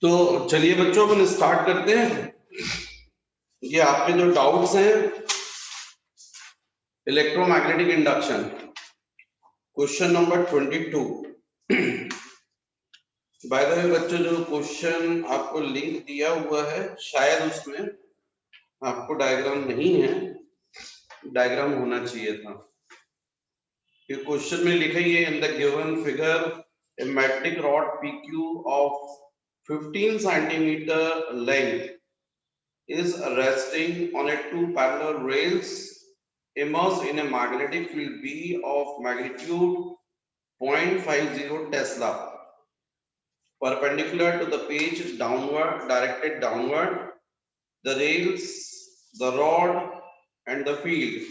तो चलिए बच्चों अपन स्टार्ट करते हैं। ये आपके जो डाउट्स हैं electromagnetic induction, question number 22। By the way बच्चों, जो क्वेश्चन आपको लिंक दिया हुआ है शायद उसमें आपको डायग्राम नहीं है, डायग्राम होना चाहिए था। ये क्वेश्चन में लिखा ही है, in the given figure a metric rod PQ of 15 centimetre length is resting on a two parallel rails immersed in a magnetic field B of magnitude 0.50 Tesla, perpendicular to the page downward, directed downward. The rails, the rod, and the field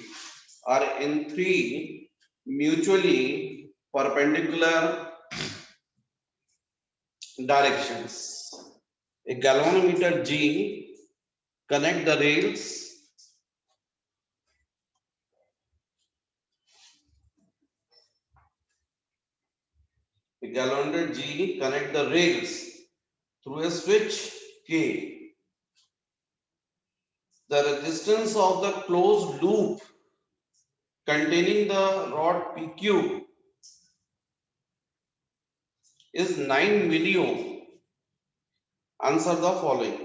are in three mutually perpendicular directions. A galvanometer G connect the rails. A galvanometer G connect the rails through a switch K. The resistance of the closed loop containing the rod PQ is 9 milliohm. Answer the following.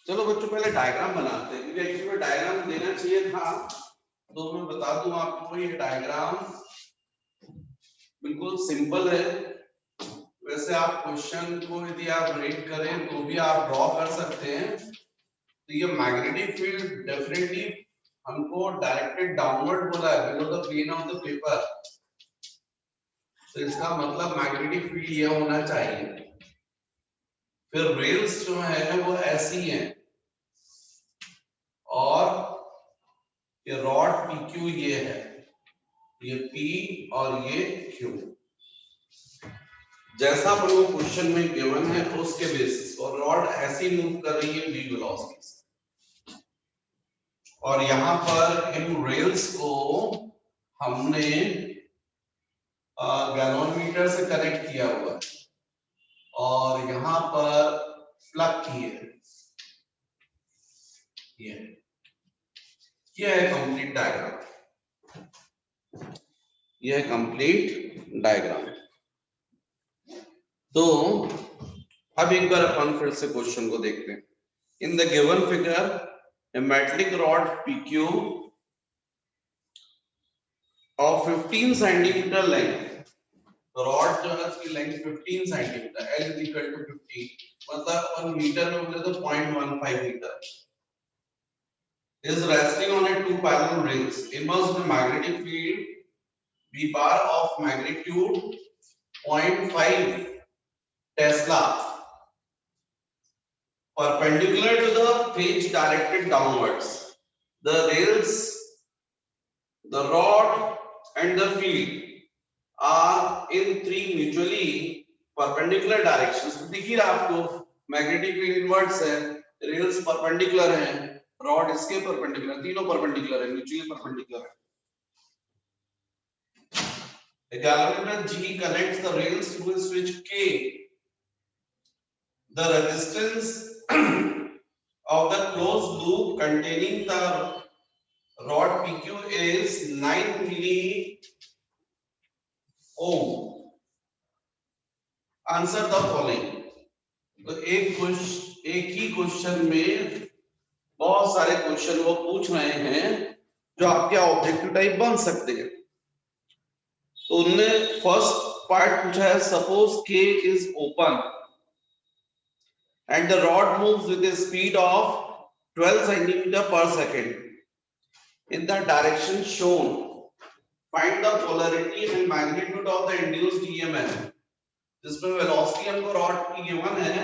चलो बच्चों पहले diagram बनाते हैं, क्योंकि actually diagram देना चाहिए था, तो मैं बता दूं आपको ये डायग्राम बिल्कुल सिंपल है। वैसे आप क्वेश्चन को यदि आप रीड करें तो भी आप ड्रॉ कर सकते हैं। तो ये मैग्नेटिक फील्ड डेफिनेटली हमको डायरेक्टेड डाउनवर्ड बोला है, below the plane of the paper. तो इसका मतलब मैग्नेटिक फील्ड ये होना चाहिए। फिर रेल्स जो है वो ऐसी हैं, और ये रॉड PQ ये है, ये P और ये Q। जैसा पर वो क्वेश्चन में गिवन है उसके बेसिस, और रॉड ऐसी मूव कर रही है V वेलोसिटी से, और यहाँ पर इन रेल्स को हमने गैलोमीटर से कनेक्ट किया हुआ है, और यहाँ पर प्लग की है। ये है कंप्लीट डायग्राम, ये है कंप्लीट डायग्राम। तो अब एक बार अपन फिर से क्वेश्चन को देखते हैं। In the given figure a metallic rod PQ of 15 centimetre length, rod जो है उसकी length 15 centimetre, L is equal to 15, मतलब 1 मीटर में बोले तो 0.15 metre, is resting on a two parallel rails immersed in a magnetic field B bar of magnitude 0.5 Tesla, perpendicular to the page directed downwards. The rails, the rod, and the field are in three mutually perpendicular directions. दिखी रहा आपको, magnetic field inverts है, rails perpendicular हैं, rod इसके perpendicular, तीनों perpendicular है, mutually perpendicular है। A galvanometer G connects the rails through a switch K. The resistance of the closed loop containing the rod PQ is 9 milli ohm. Answer the following. तो एक ही question में बहुत सारे question वो पूछ रहे हैं जो आपके ऑब्जेक्टिव टाइप बन सकते हैं। तो उन्होंने फर्स्ट पार्ट पूछा है, suppose K is open and the rod moves with a speed of 12 centimeter per second in the direction shown. Find the polarity and magnitude of the induced EMF. जिसमें velocity हमको rod की given है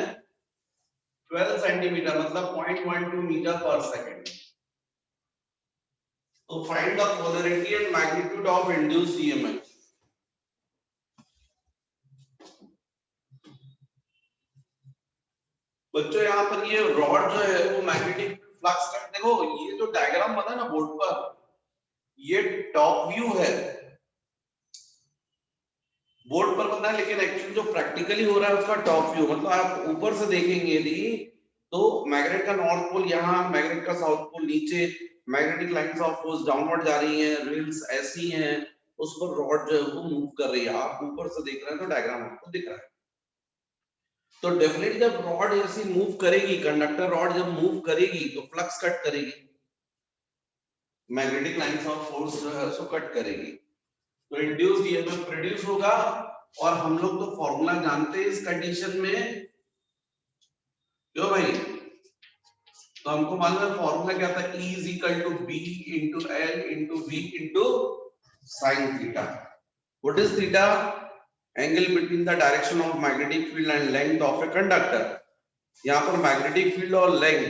12 centimetre, मतलब 0.12 metre पर second. तो find the polarity and magnitude of induced EMF। बच्चों यहाँ पर ये रॉड जो है वो मैग्नेटिक फ्लक्स का, देखो ये जो डायग्राम बना ना बोर्ड पर, ये टॉप व्यू है, बोर्ड पर पता है, लेकिन एक्चुअली जो प्रैक्टिकली हो रहा है उसका टॉप व्यू, मतलब आप ऊपर से देखेंगे यदि तो मैग्नेट का नॉर्थ पोल यहाँ, मैग्नेट का साउथ पोल नीचे, magnetic lines of force downward जा रही हैं, रील्स ऐसी हैं, उस पर रॉड जो है वो मूव कर रही है, आप ऊपर से देख रहे हैं तो डायग्राम आपको दिख रहा है। तो डेफिनेटली जब रॉड ऐसी मूव करेगी, कंडक्टर रॉड जब मूव करेगी तो फ्लक्स कट करेगी, मैग्नेटिक लाइंस ऑफ फोर्स जो है उसको कट करेगी, तो इंड्यूस्ड ईएमएफ प्रोड्यूस होगा। और हम लोग तो फॉर्मूला जानते हैं इस कंडीशन में, क्यों भाई? तो हमको मालूम है फॉर्मूला क्या था, E is equal to B into L into V into sin theta. What is theta? Angle between the direction of magnetic field and length of a conductor. यहाँ पर मैग्नेटिक फील्ड और लेंथ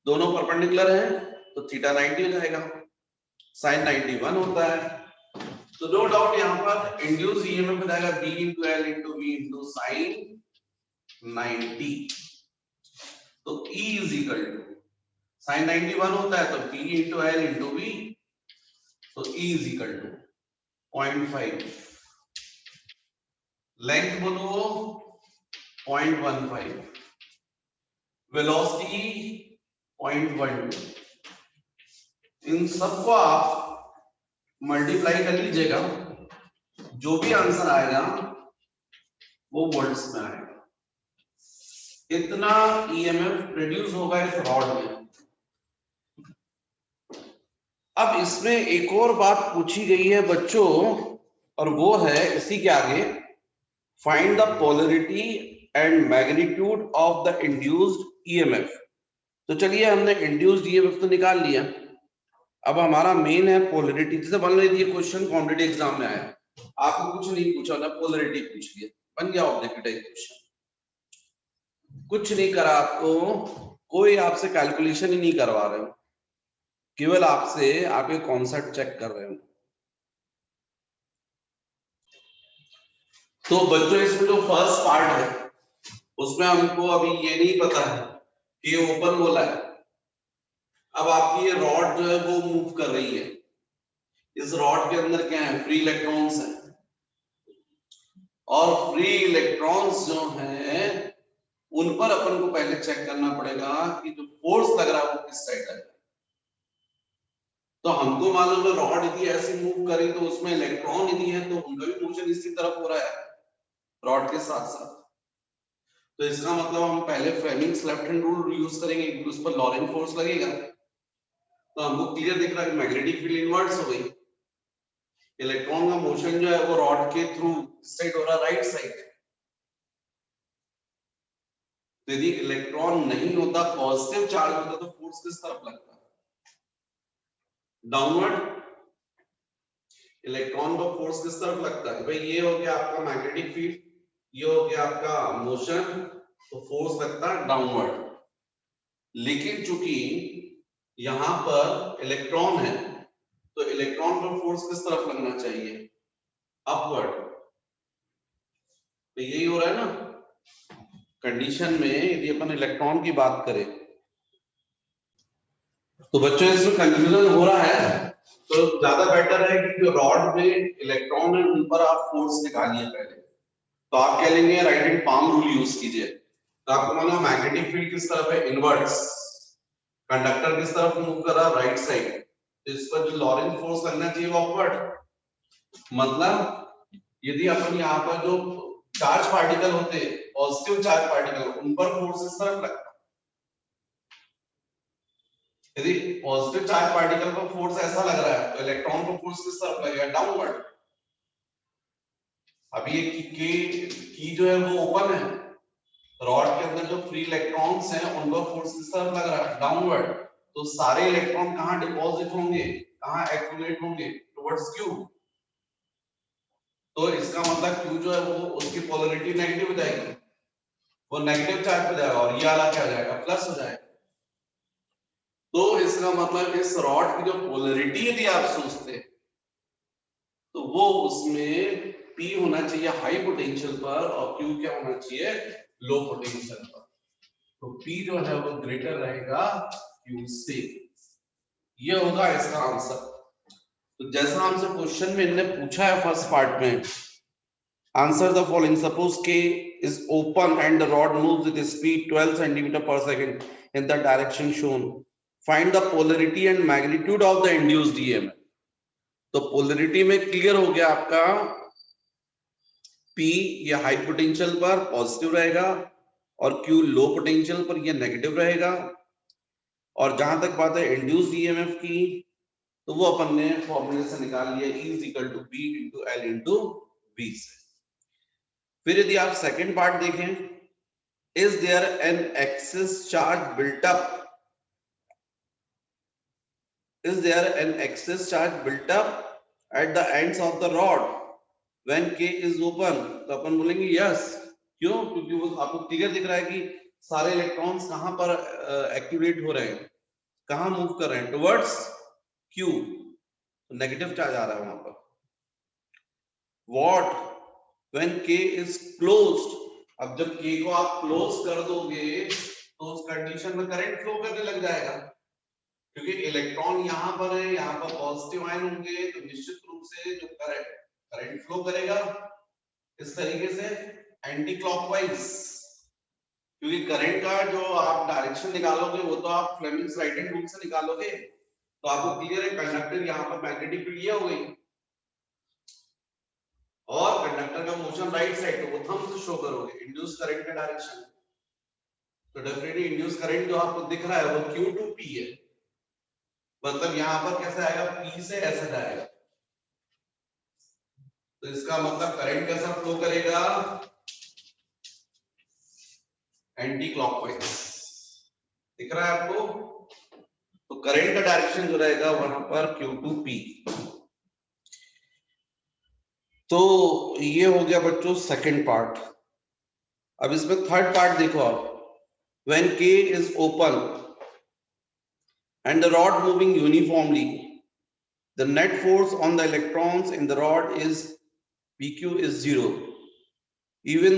दोनों perpendicular हैं, तो theta 90 हो जाएगा, sign 91 होता है। तो नो डाउट यहाँ पर इंड्यूस ईएमएफ हो जाएगा B into L into V into sin 90। तो E is equal to sin 91 होता है तो B into L into V, तो E is equal to 0.5, length बोलो 0.15, वेलोसिटी 0.12, इन सबको आप मल्टीप्लाई कर लीजिएगा, जो भी आंसर आएगा वो वोल्ट्स में आएगा। इतना ईएमएफ प्रोड्यूस होगा इस रॉड में। अब इसमें एक और बात पूछी गई है बच्चों, और वो है इसी के आगे, find the polarity and magnitude of the induced EMF. तो चलिए हमने इंड्यूस्ड ईएमएफ तो निकाल लिया, अब हमारा मेन है पोलैरिटी। जैसे मान लीजिए ये क्वेश्चन कॉम्पिटिटिव एग्जाम में आया, आपको कुछ नहीं पूछा ना, पोलैरिटी पूछ लिया, बन गया ऑब्जेक्टिव टाइप क्वेश्चन, कुछ नहीं करा आपको, कोई आपसे कैलकुलेशन ही नहीं करवा रहे हो, केवल आपसे आपके कॉन्सेप्ट चेक कर रहे हो। तो बच्चों इसमें जो फर्स्ट पार्ट है उसमें हमको अभी ये नहीं पता है कि ये ओपन बोला है। अब आपकी ये रॉड जो है वो मूव कर रही है, इस रॉड के अंदर क्या है, फ्री इलेक्ट्रॉन्स हैं, और फ्री इलेक्ट्रॉन्स जो हैं उन पर अपन को पहले चेक करना पड़ेगा कि जो फोर्स लग रहा है वो किस साइड है। तो हमको मालूम है रॉड यदि ऐसे मूव करी तो उसमें इलेक्ट्रॉन यदि है तो उनका भी मोशन इसी तरफ हो रहा है रॉड के साथ साथ। तो इसका मतलब हम पहले Fleming's left hand rule use करेंगे क्योंकि उस पर लॉरेंट फोर्स लगेगा। तो हमको क्लियर दिख रहा है कि मैग्नेटिक फील्ड इनवर्स हो गई, इलेक्ट्रॉन का मोशन जो है वो रॉड के थ्रू साइड हो रहा है, राइट साइड। तो यदि इलेक्ट्रॉन नहीं होता, पॉजिटिव चार्ज होता, तो फोर्स किस तरफ लगता है, डाउनवर्ड। इलेक्ट्रॉन का फोर्स किस तरफ लगता है, भाई ये हो गया आपका मैग्नेटिक फील्ड, ये हो गया आपका मोशन, तो फोर्स लगता है डाउनवर्ड। लेकिन चूंकि यहां पर इलेक्ट्रॉन है तो इलेक्ट्रॉन का फोर्स किस तरफ लगना चाहिए, अपवर्ड। तो यही हो रहा है ना कंडीशन में, यदि अपन इलेक्ट्रॉन की बात करें। तो बच्चों इसमें कंफ्यूजन हो रहा है, तो ज्यादा बेटर है कि जो रॉड में इलेक्ट्रॉन है उन पर आप फोर्स निकालिए पहले। तो आप क्या लेंगे, right hand palm rule use कीजिए। तो आपको मालूम मैग्नेटिक फील्ड किस तरफ है, इनवर्ट्स, कंडक्टर किस तरफ मूव कर रहा है, राइट साइड, तो इस पर जो लॉरेंट फोर्स लगना चाहिए वो अपवर्ड। मतलब यदि अपन यहाँ पर जो चार्ज पार्टिकल होते हैं, पॉजिटिव चार्ज पार्टिकल, उन पर फोर्स इस तरफ लगता है, यदि पॉजिटिव चार्ज पार्टिकल पर फोर्स ऐसा लग रहा है तो इलेक्ट्रॉन को फोर्स किस तरफ लगेगा, डाउनवर्ड। अभी ये की जो है वो ओपन है, रॉड के अंदर जो फ्री इलेक्ट्रॉन्स हैं उनका फोर्स किस तरफ लग रहा है, डाउनवर्ड। तो सारे इलेक्ट्रॉन कहां डिपॉजिट होंगे, कहां एक्यूमुलेट होंगे, टुवर्ड्स क्यू। तो इसका मतलब क्यू जो है वो उसकी पोलैरिटी नेगेटिव हो जाएगी, वो नेगेटिव चार्ज पे जाएगा, और ये वाला क्या हो जाएगा, प्लस हो जाएगा। तो इसका मतलब इस रॉड की जो पोलैरिटी यदि आप सोचते हैं तो वो उसमें P होना चाहिए हाई पोटेंशियल पर और Q क्या होना चाहिए, लो पोटेंशियल पर। तो P जो है वो ग्रेटर रहेगा Q से, ये होगा इसका आंसर। तो जैसा हमसे क्वेश्चन में इन्होंने पूछा है फर्स्ट पार्ट में Answer the following. Suppose K is open and the rod moves with a speed 12 centimeter per second in the direction shown. Find the polarity and magnitude of the induced EMF. तो polarity में clear हो गया आपका, P ये high potential पर positive रहेगा और Q low potential पर ये नेगेटिव रहेगा। और जहां तक बात है इंड्यूस्ड ईएमएफ की, तो वो अपन ने फॉर्मूले से निकाल लिया, E is equal to B into L into V से। फिर यदि आप सेकंड पार्ट देखें, is there an excess charge built up? Is there an excess charge built up at the ends of the rod when K is open? तो अपन बोलेंगे yes। क्यों? क्योंकि वो आपको क्लियर दिख रहा है कि सारे इलेक्ट्रॉन्स कहां पर एक्टिवेट हो रहे हैं, कहां मूव कर रहे हैं, टुवर्ड्स Q। तो नेगेटिव चार्ज आ रहा है वहां पर। What when K is closed? अब जब K को आप क्लोज कर दोगे तो उस कंडीशन में करंट फ्लो करने लग जाएगा, क्योंकि इलेक्ट्रॉन यहाँ पर है, यहाँ पर पॉजिटिव आयन होंगे, तो निश्चित रूप से जो करंट फ्लो करेगा इस तरीके से एंटी क्लॉकवाइज। क्योंकि करंट का जो आप डायरेक्शन निकालोगे वो तो आप फ्लेमिंग्स राइट हैंड रूल से निकालोगे। तो आपको क्लियर है कंडक्टर यहाँ पर मैग्नेटिक फील्ड ये हो गई और कंडक्टर का मोशन राइट साइड, तो वो थंब से शो करोगे इंड्यूस करंट का डायरेक्शन। तो डेफिनेटली इंड्यूस करंट जो आपको दिख रहा है वो Q टू P है, मतलब यहां पर कैसे आएगा, P से ऐसे जाएगा। तो इसका मतलब करंट कैसा फ्लो करेगा, एंटी क्लॉकवाइज। दिख रहा है आपको? तो करंट का डायरेक्शन जो रहेगा वहां पर Q टू P। तो ये हो गया बच्चों सेकंड पार्ट। अब इसमें थर्ड पार्ट देखो आप, when K is open and the rod moving uniformly, the net force on the electrons in the rod is PQ is 0. Even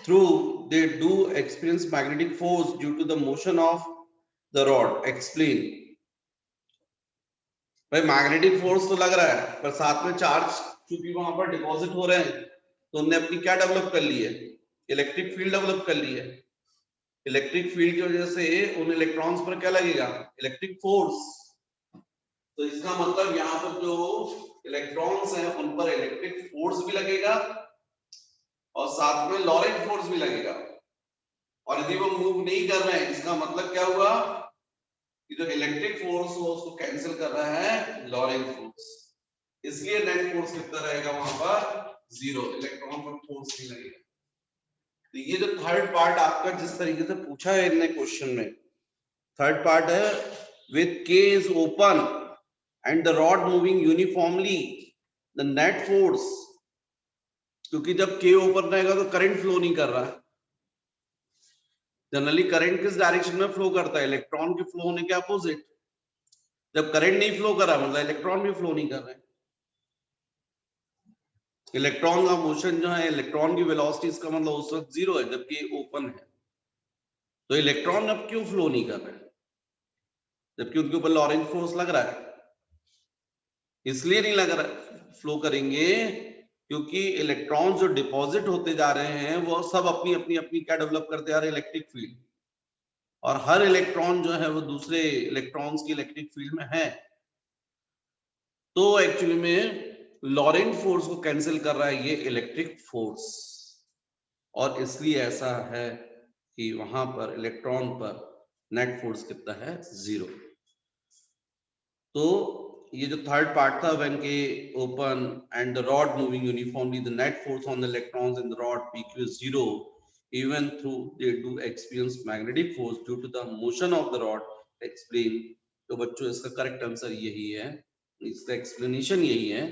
though they do experience magnetic force due to the motion of the rod. Explain. भाई magnetic force तो लग रहा है, पर साथ में charge चूंकि वहां पर डिपॉजिट हो रहे हैं, तो उन्होंने अपनी क्या डेवलप कर ली है, इलेक्ट्रिक फील्ड डेवलप कर ली है। इलेक्ट्रिक फील्ड की वजह से उन इलेक्ट्रॉन्स पर क्या लगेगा, इलेक्ट्रिक फोर्स। तो इसका मतलब यहाँ पर जो इलेक्ट्रॉन्स हैं उन पर इलेक्ट्रिक फोर्स भी लगेगा और साथ में लॉरेंट फोर्स भी लगेगा। और यदि वो मूव नहीं कर रहे हैं, इसका मतलब क्या हुआ कि जो इलेक्ट्रिक फोर्स हो उसको कैंसिल कर रहा है लॉरेंट फोर्स, इसलिए नेट फोर्स कितना रहेगा वहां पर, 0। इलेक्ट्रॉन पर फोर्स नहीं लगेगा। तो ये जो थर्ड पार्ट आपका जिस तरीके से पूछा है इनने क्वेश्चन में, थर्ड पार्ट है with K is open and the rod moving uniformly, the net force, क्योंकि जब K ओपन रहेगा तो करंट फ्लो नहीं कर रहा है। जनरली करंट किस डायरेक्शन में फ्लो करता है, इलेक्ट्रॉन के फ्लो होने के अपोजिट। जब करंट नहीं फ्लो कर रहा मतलब इलेक्ट्रॉन भी फ्लो नहीं कर रहे। इलेक्ट्रॉन का मोशन जो है, इलेक्ट्रॉन की वेलोसिटी, इसका मतलब उस वक्त 0 है जबकि ओपन है। तो इलेक्ट्रॉन अब क्यों फ्लो नहीं कर रहे, जबकि उनके ऊपर लॉरेंट फोर्स लग रहा है। इसलिए नहीं लग रहा फ्लो करेंगे क्योंकि इलेक्ट्रॉन जो डिपॉजिट होते जा रहे हैं वो सब अपनी अपनी अपनी क्या डेवलप करते जा रहे हैं, इलेक्ट्रिक फील्ड। और हर इलेक्ट्रॉन जो है वो दूसरे इलेक्ट्रॉन्स की इलेक्ट्रिक फील्ड में है। तो एक्चुअली में लॉरेंट फोर्स को कैंसिल कर रहा है ये इलेक्ट्रिक फोर्स, और इसलिए ऐसा है कि वहां पर इलेक्ट्रॉन पर नेट फोर्स कितना है, 0। तो ये जो थर्ड पार्ट था, when K open and the rod moving uniformly, the net force on the electrons in the rod PQ is 0, even though they do experience magnetic force due to the motion of the rod. Explain. तो बच्चों इसका correct answer यही है, इसका explanation यही है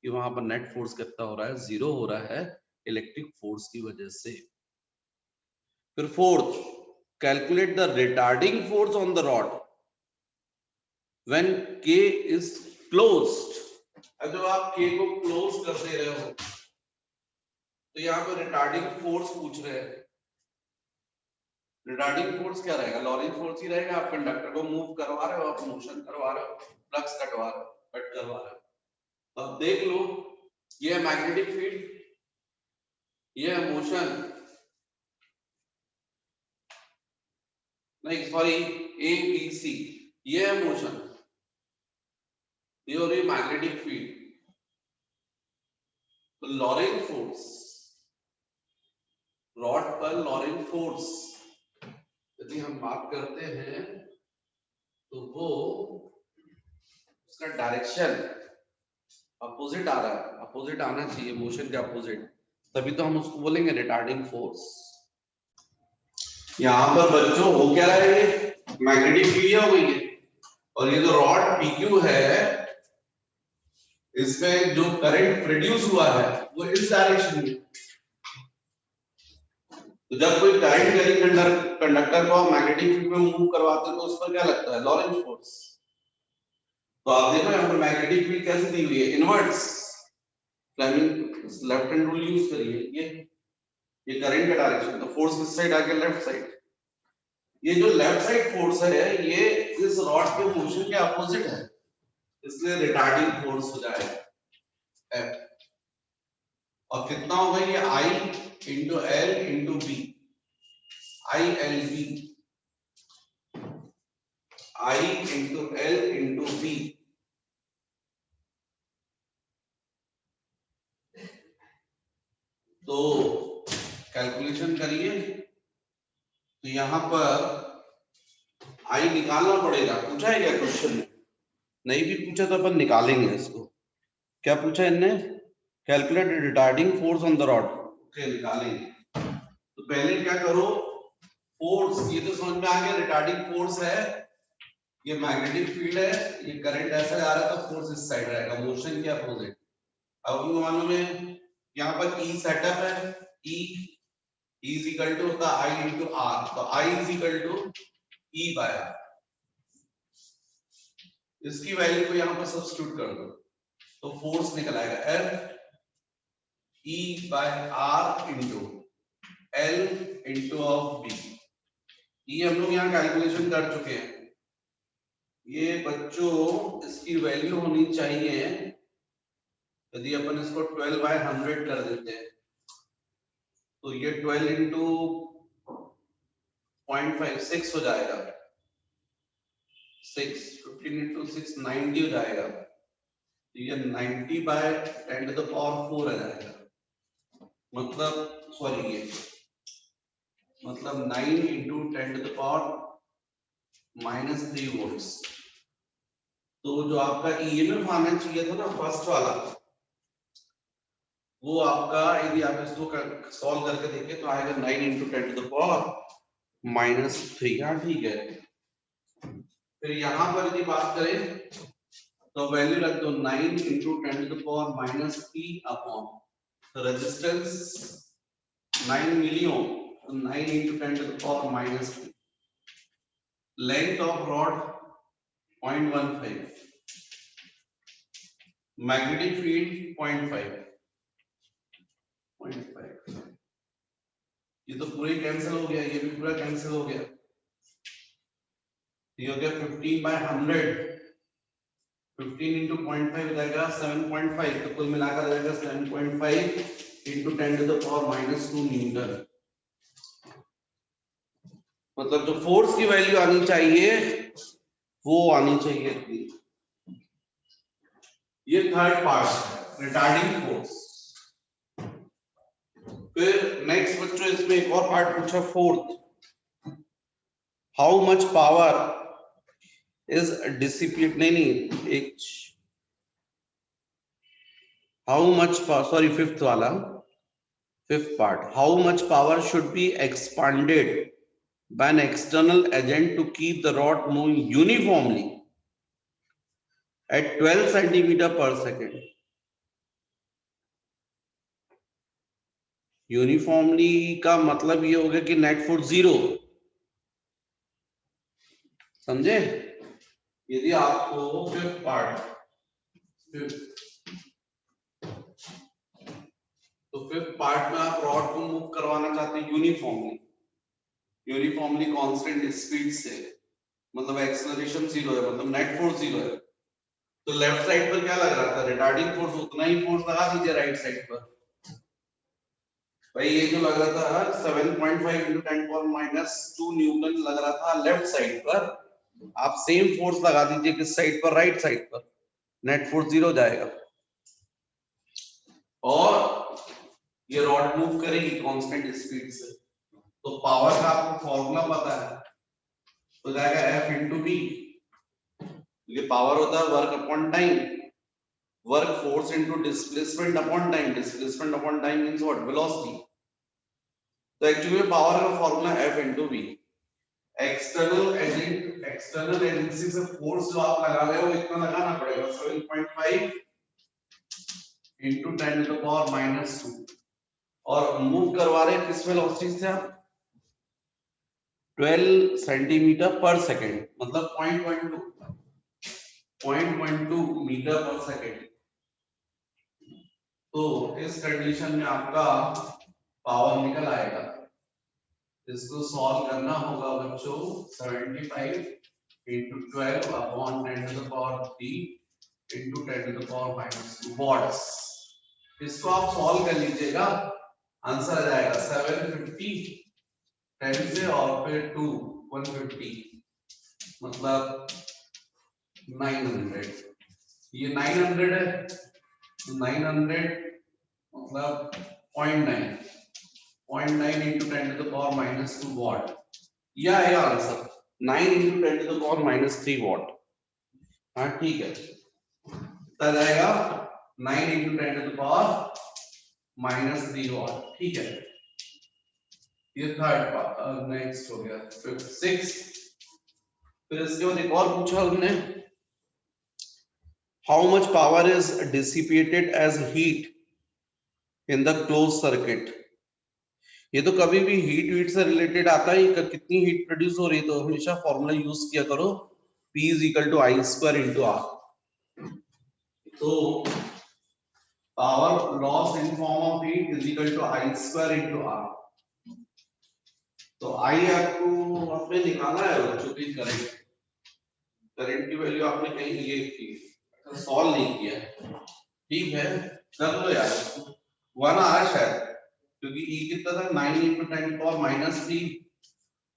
कि वहां पर नेट फोर्स कितना हो रहा है, 0 हो रहा है इलेक्ट्रिक फोर्स की वजह से। फिर fourth, calculate the retarding force on the rod when K is closed। अब जब आप K को क्लोज कर दे रहे हो तो यहाँ पे रिटार्डिंग फोर्स पूछ रहे हैं। रिटार्डिंग फोर्स क्या रहेगा, लॉरेंट फोर्स ही रहेगा। आप कंडक्टर को मूव करवा रहे हो, आप मोशन करवा रहे हो, फ्लक्स कटवा रहे हो, कट करवा रहे हो। अब देख लो, ये है मैग्नेटिक फील्ड, ये मोशन, नहीं सॉरी, ए बी सी, ये है मोशन, ये हो रही मैग्नेटिक फील्ड। तो लॉरेंट फोर्स, रॉड पर लॉरेंट फोर्स यदि हम बात करते हैं तो वो उसका डायरेक्शन अपोजिट आ रहा है, अपोजिट आना चाहिए मोशन के अपोजिट, तभी तो हम उसको बोलेंगे रिटार्डिंग फोर्स। यहाँ पर बच्चों हो क्या रहा है, ये मैग्नेटिक फील्ड हो गई है, और ये जो रॉड PQ है इसमें जो करंट प्रोड्यूस हुआ है वो इस डायरेक्शन में। तो जब कोई करंट यदि कंडक्टर को मैग्नेटिक फील्ड में मूव करवाते हैं तो उस पर क्या लगता है, लॉरेंट फोर्स। तो आप देखो यहाँ पर मैग्नेटिक फील्ड कैसे दी हुई है, inverts, Fleming left hand rule use करिए। ये करंट का डायरेक्शन, तो फोर्स किस साइड आ गया, लेफ्ट साइड। ये जो लेफ्ट साइड फोर्स है ये इस रॉड के मोशन के अपोजिट है, इसलिए रिटार्डिंग फोर्स हो जाएगा F। और कितना होगा ये I into L into B, ILB, I into L into B। तो कैलकुलेशन करिए, तो यहां पर I निकालना पड़ेगा, पूछा है क्या क्वेश्चन में, नहीं भी पूछा तो अपन निकालेंगे इसको। क्या पूछा इनने, calculate retarding force on the rod, okay निकालेंगे। तो पहले क्या करो, फोर्स ये तो समझ में आ गया, रिटार्डिंग फोर्स है, ये मैग्नेटिक फील्ड है, ये करंट ऐसा जा रहा है तो फोर्स इस साइड रहेगा, मोशन के अपोजिट। अब मालूम है यहाँ पर E सेटअप है, E इज इक्वल टू होता है I इंटू R, तो I is equal to E by R। इसकी वैल्यू को यहाँ पर सब्स्टिट्यूट कर दो तो फोर्स निकल आएगा F E by R into L into of B। ये हम लोग यहाँ कैलकुलेशन कर चुके हैं। ये बच्चों इसकी वैल्यू होनी चाहिए, यदि अपन इसको 12 बाय 100 कर देते हैं तो ये 12 इंटू 0.56 हो जाएगा, 6 15 इंटू 6 90 हो जाएगा, तो ये 90 बाय 10 टू द पावर 4 आ जाएगा। मतलब सॉरी ये मतलब 9 into 10 to the power -3 volts. तो जो आपका EMF आना चाहिए था ना फर्स्ट वाला, वो आपका यदि आप इसको सॉल्व करके देखें तो आएगा 9 इंटू 10 टू द पावर -3। हाँ ठीक है। फिर यहाँ पर यदि बात करें तो वैल्यू रख दो 9 into 10 to the power -3 upon, तो रेजिस्टेंस 9 मिली ओम, तो 9 into 10 to the power -3। Length of rod 0.15, magnetic field 0.5। ये तो पूरे कैंसिल हो गया, ये भी पूरा कैंसिल हो गया, ये हो गया 15 बाय 100, 15 इंटू 0.5 हो जाएगा 7.5, तो कुल मिलाकर हो जाएगा 7.5 into 10 to the power -2 newton. मतलब जो फोर्स की वैल्यू आनी चाहिए वो आनी चाहिए इतनी। ये थर्ड पार्ट रिटार्डिंग फोर्स। फिर नेक्स्ट बच्चों इसमें एक और पार्ट पूछा, fourth, how much power is dissipated, नहीं एक, हाउ मच, सॉरी फिफ्थ वाला, fifth part, how much power should be expanded by an external agent to keep the rod moving uniformly at 12 centimeter per second। Uniformly का मतलब ये हो गया कि net force 0, समझे। यदि आपको फिफ्थ पार्ट, तो फिफ्थ पार्ट में आप रॉड को मूव करवाना चाहते हैं यूनिफॉर्मली, यूनिफॉर्मली कांस्टेंट स्पीड से, मतलब एक्सेलरेशन 0 है, मतलब नेट फोर्स 0 है। तो लेफ्ट साइड पर क्या लग रहा था, रिटार्डिंग फोर्स, उतना ही फोर्स लगा दीजिए राइट साइड पर। भाई ये जो लग रहा था 7.5 into 10⁻⁻2 न्यूटन लग रहा था लेफ्ट साइड पर, आप सेम फोर्स लगा दीजिए किस साइड पर, राइट साइड पर, नेट फोर्स 0 जाएगा और ये रॉड मूव करेगी कांस्टेंट स्पीड से। तो पावर का आपको फॉर्मूला पता है, तो जाएगा F इंटू बी। ये पावर होता है work upon time, work force into displacement upon time, displacement upon time means what, velocity. तो एक्चुअली में पावर का formula F into B. External agency से फोर्स जो आप लगा रहे हो इतना लगाना पड़ेगा 7.5 into 10⁻⁻2 और मूव करवा रहे हैं किस वेलोसिटी से आप, 12 सेंटीमीटर पर सेकंड, मतलब 0.12 मीटर पर सेकंड। तो इस कंडीशन में आपका पावर निकल आएगा। इसको सॉल्व करना होगा बच्चों, 75 into 12 upon 10⁻³ into 10⁻⁻2 वॉट्स। इसको आप सॉल्व कर लीजिएगा, आंसर आ जाएगा 750 10 से और फिर 2 150 मतलब 900। ये 900 है, 900 मतलब 0.9 into 10⁻⁻2 वॉट। यह है आंसर 9 into 10⁻³ वॉट। हाँ ठीक है, आ जाएगा 9 into 10⁻³ वॉट। ठीक है, ये थर्ड पार्ट नेक्स्ट हो गया। 6 फिर इसके बाद एक और पूछा हमने, how much power is dissipated as heat in the close circuit. ये तो कभी भी हीट से रिलेटेड आता है, कितनी हीट प्रोड्यूस हो रही है, तो हमेशा फॉर्मूला यूज किया करो, P is equal to I square into R। तो power loss in form of heat is equal to I square into R। तो I आपको आपने निकाला है बच्चों की करंट, करंट की वैल्यू आपने कहीं ये की, सॉल्व नहीं किया, ठीक है कर लो यार, 1 आ रहा है शायद, क्योंकि E कितना था 9 into 10⁻³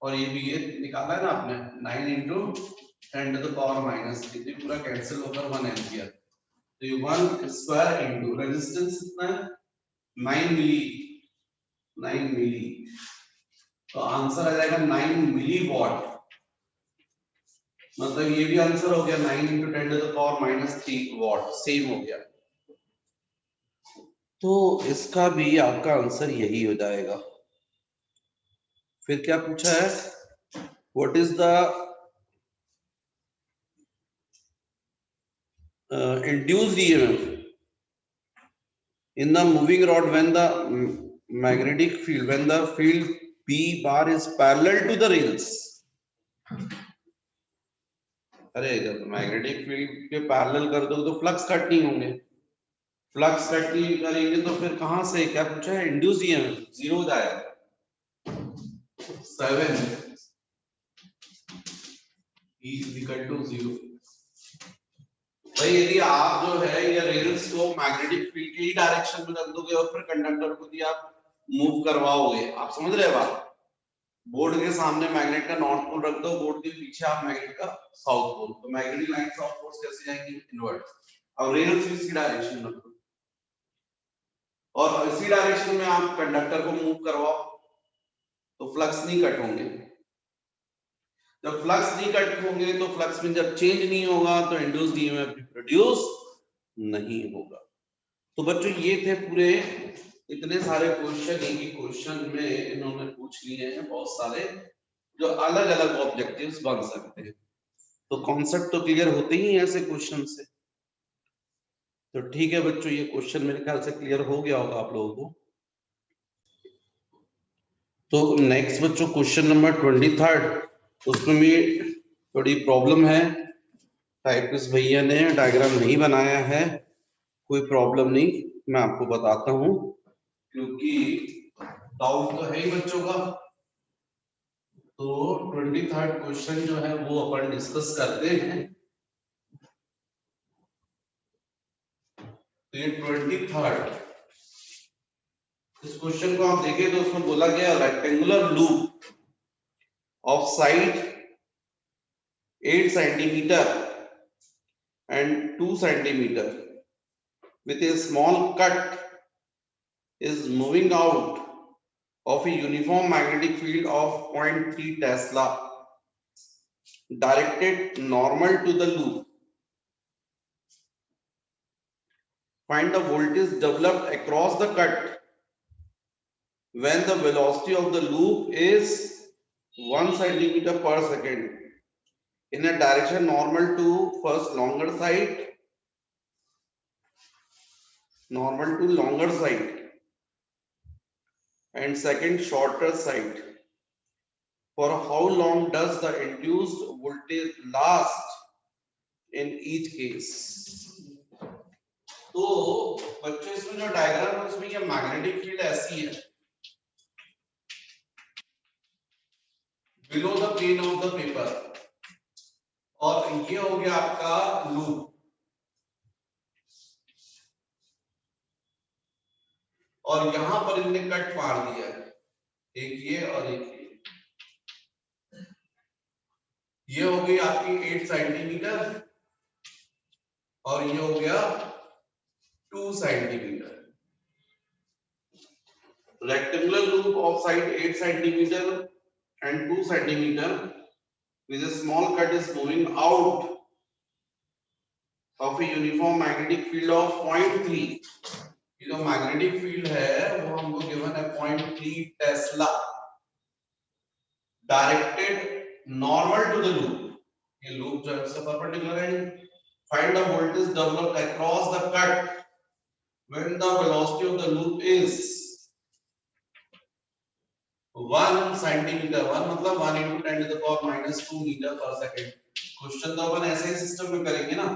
और ये भी ये निकाला है ना आपने 9 into 10⁻⁻3, ये पूरा कैंसिल होकर 1 एम्पियर। तो ये 1 स्क्वायर इंटू रेजिस्टेंस कितना है 9 मिली, तो आंसर आ जाएगा 9 मिली वॉट। मतलब ये भी आंसर हो गया 9 into 10⁻⁻3 वॉट, सेम हो गया। तो इसका भी आपका आंसर यही हो जाएगा। फिर क्या पूछा है, what is the induced EMF in the moving rod when the magnetic field, when the field P bar is parallel to the rails। अरे जब मैग्नेटिक फील्ड के पैरेलल कर दो तो फ्लक्स कट नहीं होंगे, फ्लक्स कट नहीं करेंगे तो फिर कहां से, क्या पूछा है, इंड्यूस ईएमएफ 0 हो जाएगा। 7 E is equal to 0। भाई यदि आप जो है ये रेल्स को मैग्नेटिक फील्ड की डायरेक्शन में रख दोगे और फिर कंडक्टर को भी आप मूव करवाओगे, आप समझ रहे हैं बात, बोर्ड के सामने मैग्नेट का नॉर्थ पोल रख दो, बोर्ड के पीछे आप मैग्नेट का साउथ पोल, तो मैग्नेटिक लाइंस ऑफ फोर्स कैसे जाएंगी, इनवर्ट, और रेल्स इसी डायरेक्शन में रखो और इसी डायरेक्शन में आप कंडक्टर को मूव करवाओ तो फ्लक्स नहीं कट होंगे। जब फ्लक्स नहीं कट होंगे तो फ्लक्स में जब चेंज नहीं होगा तो इंड्यूस्ड ईएमएफ भी प्रोड्यूस नहीं होगा। तो बच्चों ये थे पूरे इतने सारे क्वेश्चन, एक ही क्वेश्चन में इन्होंने पूछ लिए हैं बहुत सारे, जो अलग अलग ऑब्जेक्टिव्स बन सकते हैं। तो कॉन्सेप्ट तो क्लियर होते ही हैं ऐसे क्वेश्चन से। तो ठीक है बच्चों, ये क्वेश्चन मेरे ख्याल से क्लियर हो गया होगा आप लोगों को। तो नेक्स्ट बच्चों क्वेश्चन नंबर 23, उसमें भी थोड़ी प्रॉब्लम है, टाइपिस्ट भैया ने डायग्राम नहीं बनाया है, कोई प्रॉब्लम नहीं, मैं आपको बताता हूं क्योंकि डाउट तो है ही बच्चों का। तो 23 क्वेश्चन जो है वो अपन डिस्कस करते हैं। तो ये 23 इस क्वेश्चन को आप देखें तो उसमें बोला गया rectangular loop of side 8 centimeter and 2 centimeter with a small cut is moving out of a uniform magnetic field of 0.3 Tesla directed normal to the loop. Find the voltage developed across the cut when the velocity of the loop is 1 centimeter per second in a direction normal to first longer side, and second shorter side. For how long does the induced voltage last in each case? तो बच्चों इसमें जो diagram है उसमें ये magnetic field ऐसी है below the plane of the paper, और ये हो गया आपका लूप, और यहां पर इनने कट मार दिया है, एक ये और एक ये हो गई आपकी 8 सेंटीमीटर और ये हो गया 2 centimetre. Rectangular loop of side 8 centimeter and 2 centimeter with a small cut is moving out of a uniform magnetic field of 0.3. ये जो मैग्नेटिक फील्ड है वो हमको गिवन है 0.3 tesla directed normal to the loop. ये लूप जो है उसका परपेंडिकुलर है। Find the voltage developed across the cut when the velocity of the loop is 1 centimeter, 1 मतलब 1 into 10 to the power minus 2 meter per second। Question तो अपन ऐसे ही सिस्टम में करेंगे ना,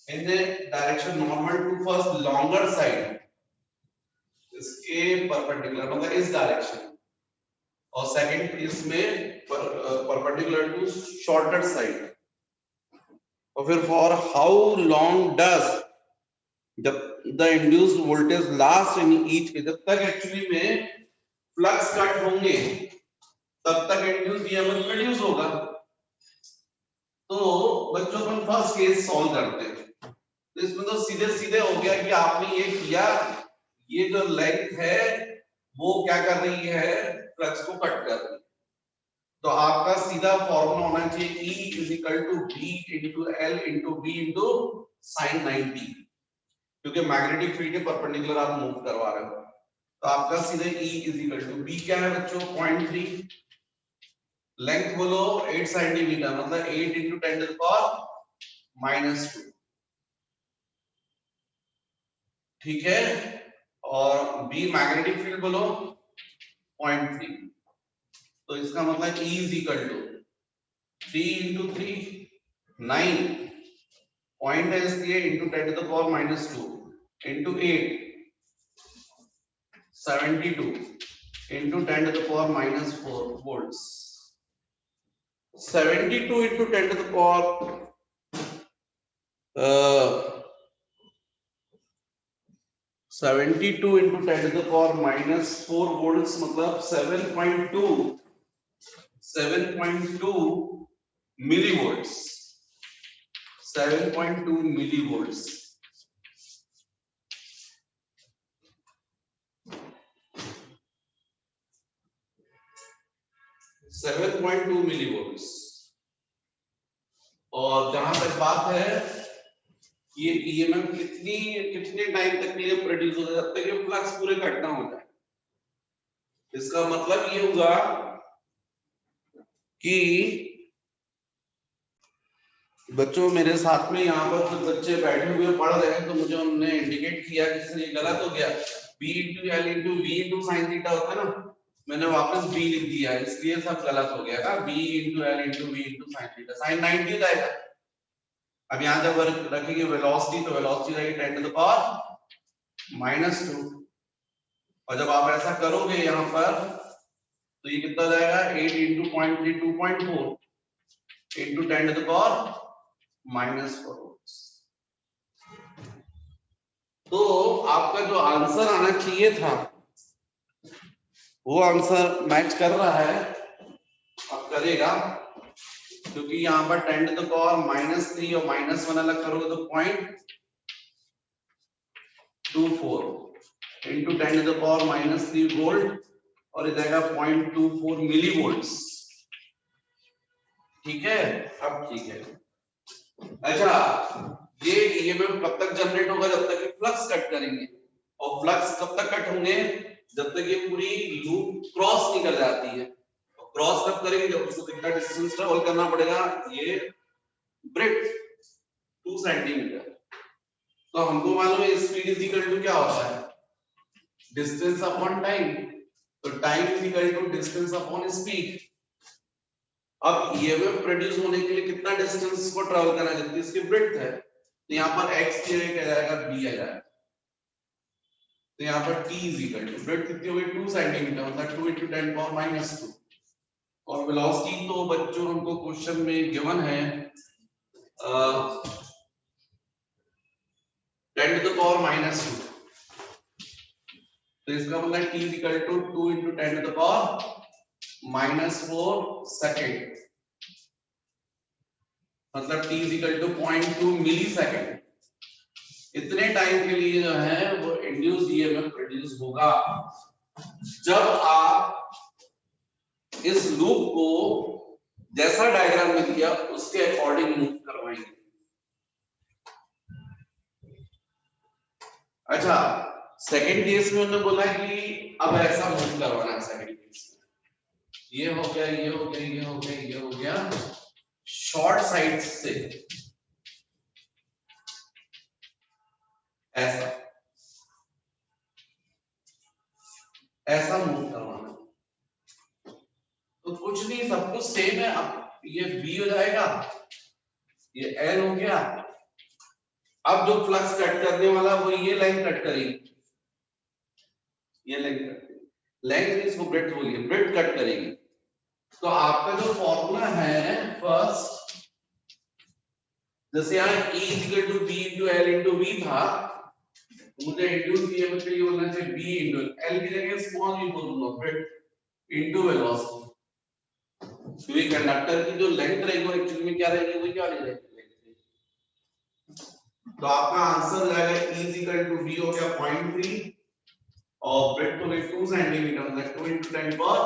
in direction normal to first longer side, इसके perpendicular मतलब इस डायरेक्शन, और सेकंड इसमें परपेंडिकुलर टू शॉर्टर साइड। और फिर for how long does the induced voltage last in each, जब तक एक्चुअली में फ्लक्स कट होंगे तब तक इंड्यूस्ड ईएमएफ प्रोड्यूस होगा। तो बच्चों अपन फर्स्ट केस सॉल्व करते हैं। तो इसमें तो सीधे सीधे हो गया कि आपने ये किया, ये जो लेंथ है वो क्या कर रही है, फ्लक्स को कट कर रही है। तो आपका सीधा फॉर्मूला होना चाहिए E = B × L × B × sin 90, क्योंकि मैग्नेटिक फील्ड के परपेंडिकुलर आप मूव करवा रहे हो। तो आपका सीधे E = B क्या है बच्चों, 0.3, लेंथ बोलो 8 सेंटीमीटर मतलब 8 × 10 to the power -2, ठीक है। और B मैग्नेटिक फील्ड बोलो 0.3, तो इसका मतलब E = 3 × 3 9 पॉइंट है इसलिए × 10 to the power -2 × 8 72 × 10 to the power -4 volts। 72 × 10 to the power 72 × 10 to the power -4 volts मतलब 7.2 millivolts, 7.2 millivolts। और जहां तक बात है ये ईएमएफ कितने टाइम तक के लिए प्रोड्यूस होता है, जब तक ये फ्लक्स पूरे कट ना हो जाए। इसका मतलब ये होगा कि बच्चों मेरे साथ में यहाँ पर कुछ बच्चे बैठे हुए पढ़ रहे हैं, तो मुझे उन्होंने इंडिकेट किया कि इसने गलत हो गया, B × L × V × sin theta होता है ना, मैंने वापस B लिख दिया, इसलिए सब गलत हो गया ना। B × L × V × sin theta, sin 90 जाएगा। अब यहाँ जब रखेंगे वेलोसिटी, तो वेलोसिटी रहेगी 10 to the power -2, और जब आप ऐसा करोगे यहाँ पर तो ये कितना जाएगा, 8 × 0.3 2.4 × 10 to the power -4 volts। तो आपका जो आंसर आना चाहिए था वो आंसर मैच कर रहा है, अब करेगा, क्योंकि यहाँ पर 10 टू द पावर -3 और -1 अलग करोगे तो 0.24 into 10 to the power -3 volt और इधर का 0.24 मिली वोल्ट्स। ठीक है, अब ठीक है। अच्छा, ये ईएमएफ कब तक जनरेट होगा? जब तक ये फ्लक्स कट करेंगे, और फ्लक्स कब तक कट होंगे? जब तक ये पूरी लूप क्रॉस नहीं कर जाती है। और क्रॉस कब करेंगे? जब उसको कितना डिस्टेंस ट्रेवल करना पड़ेगा? ये ब्रेथ 2 सेंटीमीटर। तो हमको मालूम है स्पीड इज इक्वल टू क्या होता है? Distance upon time. तो time is equal to distance upon speed. अब ईएमएफ प्रोड्यूस होने के लिए कितना डिस्टेंस को ट्रैवल करना है? जितनी इसकी ब्रेथ है। तो यहाँ पर x की जगह क्या जाएगा? b आ जाएगा। तो यहाँ पर t is equal to breadth कितनी हो गई? 2 सेंटीमीटर, मतलब 2 into 10 power -2। और वेलोसिटी तो बच्चों हमको क्वेश्चन में गिवन है 10 to the power -2। तो इसका मतलब t is equal to 2 into 10 to the power -4 second, मतलब t is equal to 0.2 millisecond. इतने टाइम के लिए जो है वो इंड्यूस्ड ईएमएफ प्रोड्यूस होगा जब आप इस लूप को जैसा डायग्राम में दिया उसके अकॉर्डिंग मूव करवाएंगे। अच्छा, सेकंड केस में उन्होंने बोला कि अब ऐसा मूव करवाना है। सेकंड केस में ये हो गया, ये हो गया, ये हो गया, ये हो गया, शॉर्ट साइड से ऐसा ऐसा मूव करवाना। तो कुछ नहीं, सब कुछ सेम है। अब ये B हो जाएगा, ये L हो गया। अब जो फ्लक्स कट करने वाला वो ये लाइन कट करेगी, ये लाइन कट करेगी, लाइन इसको ब्रेथ बोलिए, ब्रेथ कट करेगी। तो आपका जो फॉर्मूला है फर्स्ट, जैसे यहाँ E equal to B into L into V था, मुझे इंड्यूस ईएमएफ के लिए बोलना चाहिए B इंटू L की जगह स्मॉल v बोल दूंगा, ब्रेथ इंटू वेलोसिटी। क्योंकि कंडक्टर की जो लेंथ रहेगी वो एक्चुअली में क्या रहेगी? वो क्या रहेगी? तो आपका आंसर जाएगा E इक्वल टू B हो गया 0.3 और ब्रेथ हो गई 2 सेंटीमीटर, मतलब 2 into 10 power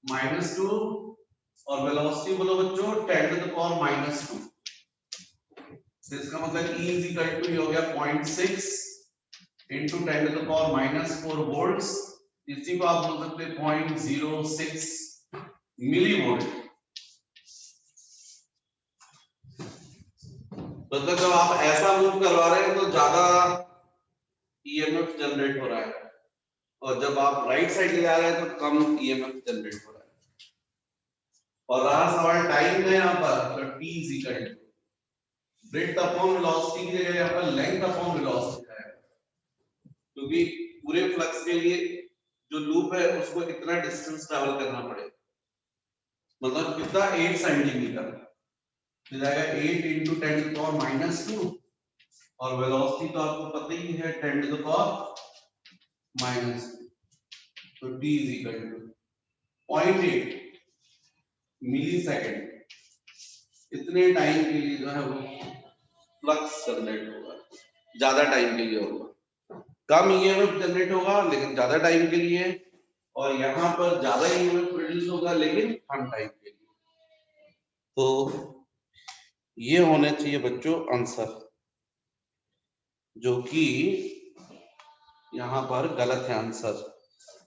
-2 और वेलोसिटी बोलो बच्चों 10 to the power -2। तो इसका मतलब E इक्वल टू हो गया 0.6 into 10 to the power -4 volts. इसी को आप बोल सकते हैं 0.06 मिली वोल्ट। मतलब जब आप ऐसा मूव करवा रहे हैं तो ज्यादा ईएमएफ जनरेट हो रहा है, और जब आप राइट साइड ले जा रहे हैं तो कम ईएमएफ जनरेट हो रहा है। और रहा सवाल टाइम में, यहाँ पर तो t is equal to breadth upon velocity की जगह यहाँ पर लेंथ अपॉन वेलोसिटी है, क्योंकि पूरे फ्लक्स के लिए जो लूप है उसको कितना डिस्टेंस ट्रैवल करना पड़ेगा, मतलब कितना 8 सेंटीमीटर हो जाएगा। 8 into 10 to the power -2 और वेलोसिटी तो आपको पता ही है 10 to the power -2। तो t is equal to 0.8 millisecond. इतने टाइम के लिए जो है वो फ्लक्स जनरेट होगा, ज्यादा टाइम के लिए होगा। कम ईएमएफ जनरेट होगा लेकिन ज्यादा टाइम के लिए, और यहाँ पर ज्यादा ईएमएफ प्रोड्यूस होगा लेकिन कम टाइम के लिए। तो ये होने चाहिए बच्चों आंसर, जो कि यहाँ पर गलत है आंसर।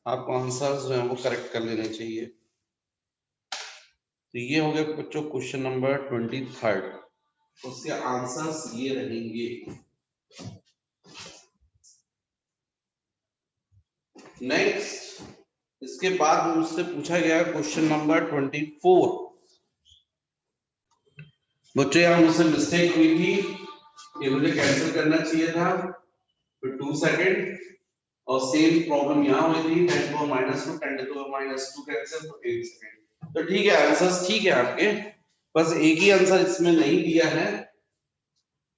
आपको आंसर जो है वो करेक्ट कर लेने चाहिए। तो ये हो गया बच्चों क्वेश्चन नंबर 23। उसके आंसर्स ये रहेंगे। नेक्स्ट, इसके बाद मुझसे पूछा गया क्वेश्चन नंबर 24। बच्चों यहाँ मुझसे मिस्टेक हुई थी, ये मुझे कैंसिल करना चाहिए था, तो 2 सेकेंड, और सेम प्रॉब्लम यहाँ हुई थी 10 to the power -2 10 to the power -2 cancel, तो 1 सेकेंड। तो ठीक है, आंसर्स ठीक है आपके, बस एक ही आंसर इसमें नहीं दिया है,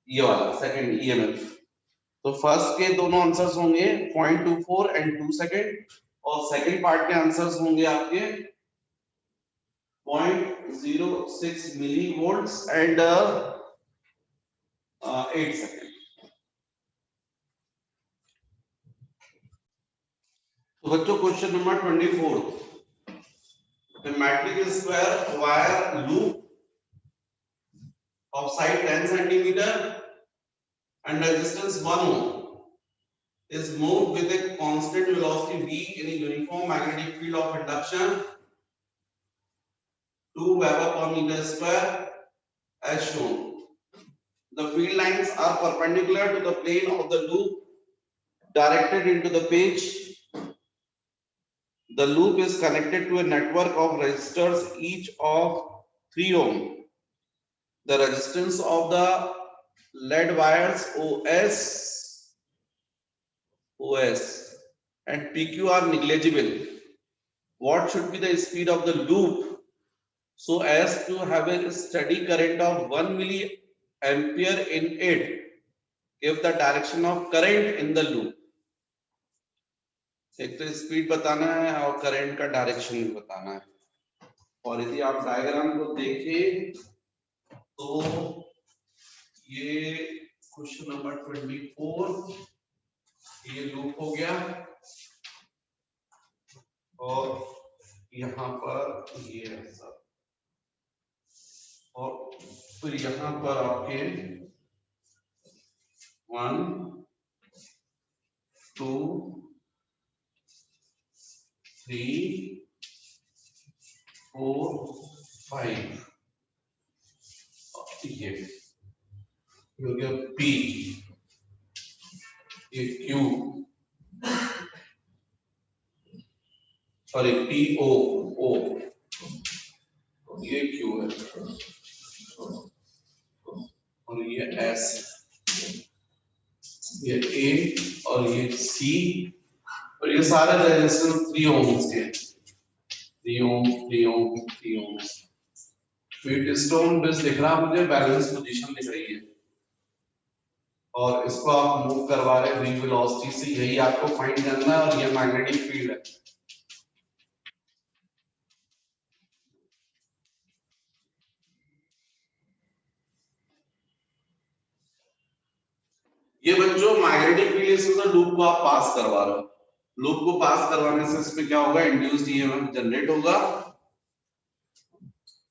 ये वाला सेकंड ईएमएफ। तो फर्स्ट के दोनों आंसर्स होंगे 0.24 एंड 2 सेकेंड, और सेकंड पार्ट के आंसर्स होंगे आपके 0.06 मिली वोल्ट्स एंड 8 सेकेंड। तो बच्चों question number 24, the metric square wire loop of side 10 centimeter and resistance 1 ohm is moved with a constant velocity v in a uniform magnetic field of induction 2 Weber per meter square as shown. The field lines are perpendicular to the plane of the loop directed into the page. The loop is connected to a network of resistors each of 3 ohm. The resistance of the lead wires OS and PQ are negligible. What should be the speed of the loop so as to have a steady current of 1 milliampere in it? Give the direction of current in the loop. एक तो speed बताना है और current का direction भी बताना है। और यदि आप डायग्राम को देखें तो ये क्वेश्चन नंबर 24, ये लूप हो गया और यहाँ पर ये ऐसा और फिर यहाँ पर आपके 1 2 3 4 5 ये हो गया P, ये Q, सॉरी PO O, ये Q है और ये S, ये A और ये C और ये सारे रेजिस्टेंस 3 ओम्स के 3 ओम 3 ओम 3 ओम। फीट स्टोन बेस दिख रहा मुझे, बैलेंस पोजीशन दिख रही है और इसको आप मूव करवा रहे v वेलोसिटी से, यही आपको फाइंड करना है और ये मैग्नेटिक फील्ड है। ये बच्चों मैग्नेटिक फील्ड से तो लूप को आप पास करवा रहे हो, लूप को पास करवाने से इसमें क्या होगा, इंड्यूस्ड ईएमएफ जनरेट होगा।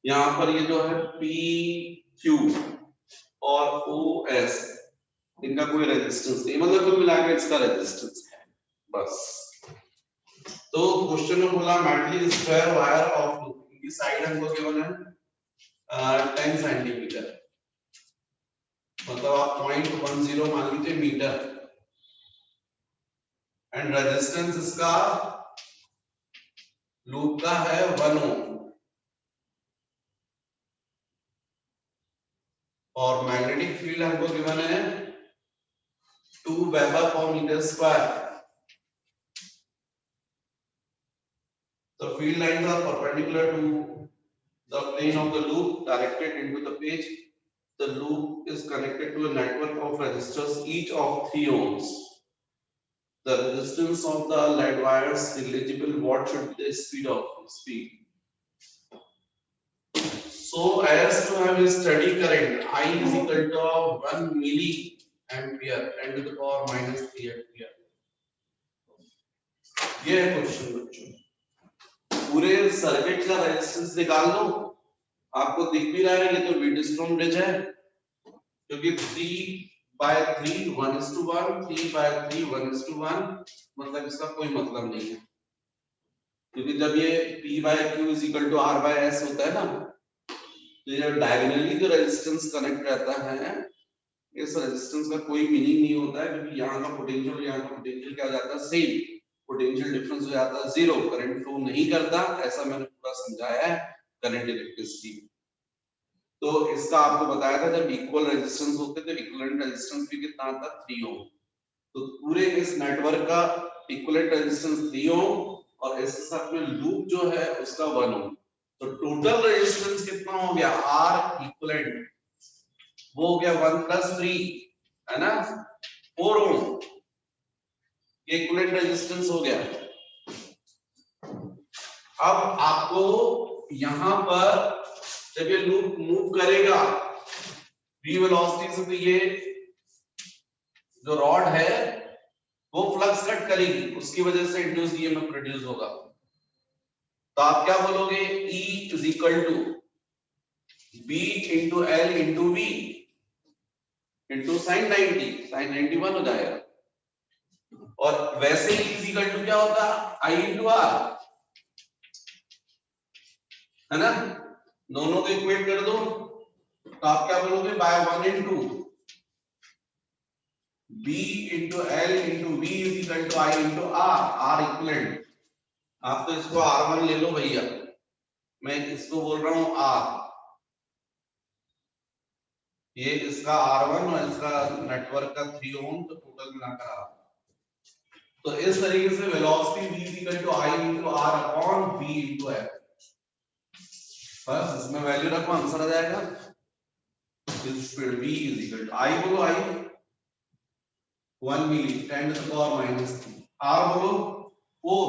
यहाँ पर ये जो है PQ और OS इनका कोई रेजिस्टेंस नहीं, मतलब कुल मिलाकर इसका रेजिस्टेंस है बस। तो क्वेश्चन में बोला metal square wire of loop की साइड हमको गिवन है 10 सेंटीमीटर, मतलब आप 0.10 मान लीजिए मीटर, एंड रेजिस्टेंस इसका लूप का है 1 ओम और मैग्नेटिक फील्ड हमको गिवन है 2 वेबर पर metre square. The field lines are perpendicular to the plane of the loop directed into the page. The loop is connected to a network of resistors each of 3 ohms. The resistance of the lead wires negligible. What should be the speed of speed? So as to have a steady current, I is equal to 1 milliampere 10 to the power minus 3 ampere. ये है question बच्चों। पूरे circuit का resistance निकाल लो, आपको दिख भी रहा है ये तो व्हीटस्टोन ब्रिज है, क्योंकि 3/3 1:1 3/3 1:1, मतलब इसका कोई मतलब नहीं है, क्योंकि जब ये P/Q = R/S होता है ना, तो ये डायगोनली जो रेजिस्टेंस कनेक्ट रहता है इस रेजिस्टेंस का कोई मीनिंग नहीं होता है, क्योंकि यहाँ का पोटेंशियल यहाँ का पोटेंशियल क्या हो जाता है, सेम पोटेंशियल डिफरेंस हो जाता है 0, करंट फ्लो नहीं करता, ऐसा मैंने पूरा समझाया है करंट इलेक्ट्रिसिटी। तो इसका आपको बताया था जब इक्वल रेजिस्टेंस होते तो इक्विवेलेंट रेजिस्टेंस भी कितना आता, 3 ओम। तो पूरे इस नेटवर्क का इक्विवेलेंट रेजिस्टेंस 3 ओम और इसके साथ में लूप जो है उसका 1 ओम, तो टोटल रेजिस्टेंस कितना हो गया, R इक्विवेलेंट वो हो गया 1 + 3 है ना, 4 ओम, ये इक्विवेलेंट रेजिस्टेंस हो गया। अब आपको यहां पर जब ये लूप मूव करेगा v वेलोसिटी से, तो ये जो रॉड है वो फ्लक्स कट करेगी, उसकी वजह से इंड्यूस्ड ईएमएफ प्रोड्यूस होगा। तो आप क्या बोलोगे, E is equal to B into L into V into sine 90, sine 90 1 हो जाएगा। और वैसे ही इज इक्वल टू क्या होगा, I इंटू R, है ना, दोनों को इक्वेट कर दो, तो आप क्या बोलोगे, by 1 into B into L into V is equal to I into R equivalent. आप तो इसको R1 ले लो भैया, मैं इसको बोल रहा हूं R, ये इसका R1 और इसका नेटवर्क का 3 ओम, तो टोटल मिलाकर R। तो इस तरीके से velocity v is equal to I into R upon V into F, बस इसमें वैल्यू रखो, आंसर आ जाएगा। Speed v is equal to I, बोलो I 1 milli 10 to the power -3, R बोलो 4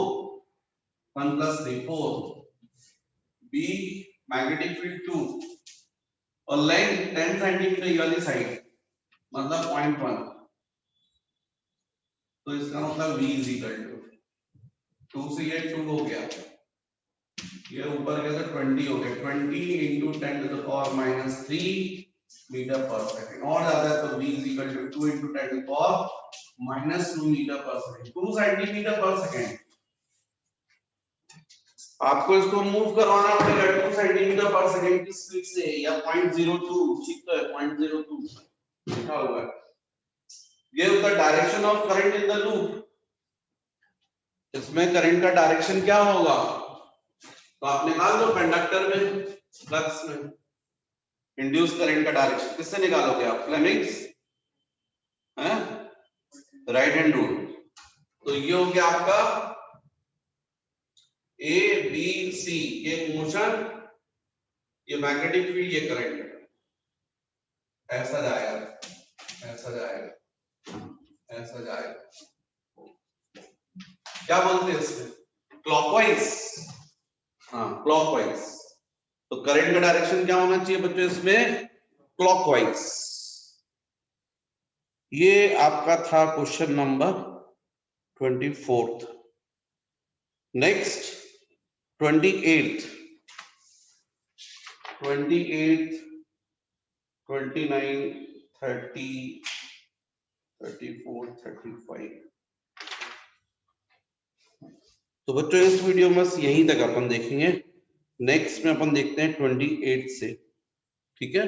1 प्लस 3 4, B मैग्नेटिक फील्ड 2 और लेंथ 10 सेंटीमीटर ये वाली साइड, मतलब 0.1, तो इसका मतलब v इज इक्वल टू 2 से ये 2 हो गया, ये ऊपर गया तो 20 हो गया, 20 into 10 to the power -3 metre पर सेकंड, और ज्यादा है तो v is equal to 2 into 10 to the power -2 metre पर सेकंड, 2 सेंटीमीटर पर सेकंड। आपको इसको मूव करवाना पड़ेगा 2 सेंटीमीटर पर सेकंड की स्पीड से, या 0.02, ठीक तो है 0.02 लिखा हुआ है। ये होता है direction of current in the loop. इसमें करंट का डायरेक्शन क्या होगा, तो आप निकाल लो कंडक्टर में, फ्लक्स में इंड्यूस करंट का डायरेक्शन किससे निकालोगे आप, फ्लेमिंग्स हैं, राइट हैंड रूल। तो ये हो गया आपका A B C, ये मोशन, ये मैग्नेटिक फील्ड, ये करंट, ऐसा जाएगा ऐसा जाएगा ऐसा जाएगा, क्या बोलते हैं इसमें, क्लॉकवाइज, हाँ क्लॉकवाइज। तो करंट का डायरेक्शन क्या होना चाहिए बच्चों इसमें, क्लॉकवाइज। ये आपका था क्वेश्चन नंबर 24। नेक्स्ट 28, 29, 30, 34, 35। तो बच्चों इस वीडियो में यहीं तक अपन देखेंगे, नेक्स्ट में अपन देखते हैं 28 से, ठीक है।